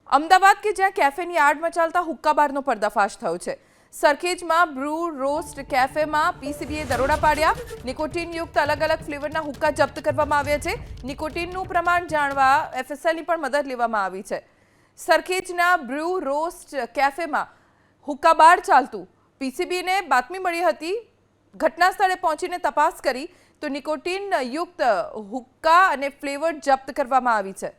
અમદાવાદ કે જ્યાં કેફેની આડમાં ચાલતા હુક્કા બારનો પર્દાફાશ થયો છે। સરખેજમાં બ્રૂ રોસ્ટ કેફેમાં પીસીબીએ દરોડા પાડ્યા। નિકોટીનયુક્ત અલગ અલગ ફ્લેવરના હુક્કા જપ્ત કરવામાં આવ્યા છે। નિકોટીનનું પ્રમાણ જાણવા એફએસએલની પણ મદદ લેવામાં આવી છે। સરખેજના બ્રૂ રોસ્ટ કેફેમાં હુક્કા બાર ચાલતું પીસીબીને બાતમી મળી હતી। ઘટના સ્થળે પહોંચીને તપાસ કરી તો નિકોટીનયુક્ત હુક્કા અને ફ્લેવર જપ્ત કરવામાં આવી છે।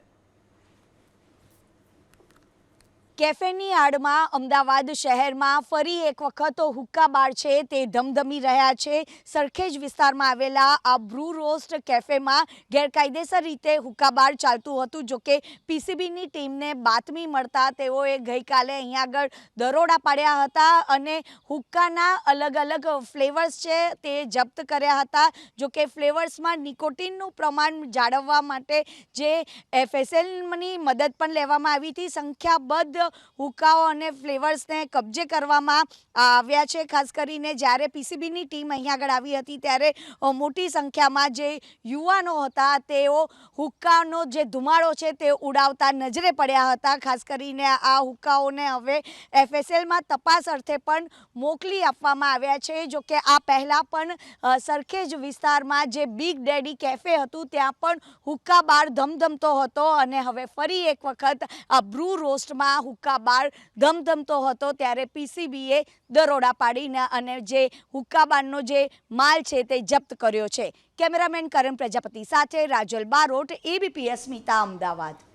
કેફેની આડમાં અમદાવાદ શહેરમાં ફરી એક વખત હુક્કા બાર છે તે ધમધમી રહ્યા છે। સરખેજ વિસ્તારમાં આવેલા આ બ્રૂ રોસ્ટ કેફેમાં ગેરકાયદેસર રીતે હુક્કા બાર ચાલતું હતું। જોકે પીસીબીની ટીમને બાતમી મળતા તેઓએ ગઈકાલે અહીંયા આગળ દરોડા પાડ્યા હતા અને હુક્કાના અલગ અલગ ફ્લેવર્સ છે તે જપ્ત કર્યા હતા। જોકે ફ્લેવર્સમાં નિકોટીનનું પ્રમાણ જાળવવા માટે જે એફએસએલની મદદ પણ લેવામાં આવી હતી। સંખ્યાબદ્ધ હુક્કાઓ અને ફ્લેવર્સને કબજે કરવામાં આવ્યા છે। ખાસ કરીને જ્યારે પીસીબીની ટીમ અહીંયા આગળ આવી હતી ત્યારે મોટી સંખ્યામાં જે યુવાનો હતા તેઓ હુક્કાનો જે ધુમાડો છે તે ઉડાવતા નજરે પડ્યા હતા। ખાસ કરીને આ હુક્કાઓને હવે એફએસએલમાં તપાસ અર્થે પણ મોકલી આપવામાં આવ્યા છે। જોકે આ પહેલાં પણ સરખેજ વિસ્તારમાં જે બિગ ડેડી કેફે હતું ત્યાં પણ હુક્કા બાર ધમધમતો હતો અને હવે ફરી એક વખત આ બ્રૂ રોસ્ટમાં હુક્કા બાર ધમધમતો હતો ત્યારે પીસીબીએ દરોડા પાડીને અને જે હુક્કા બારનો જે માલ છે તે જપ્ત કર્યો છે। કેમેરામેન કરણ પ્રજાપતિ સાથે રાજલ બારોટ, એબીપી અસ્મિતા, અમદાવાદ।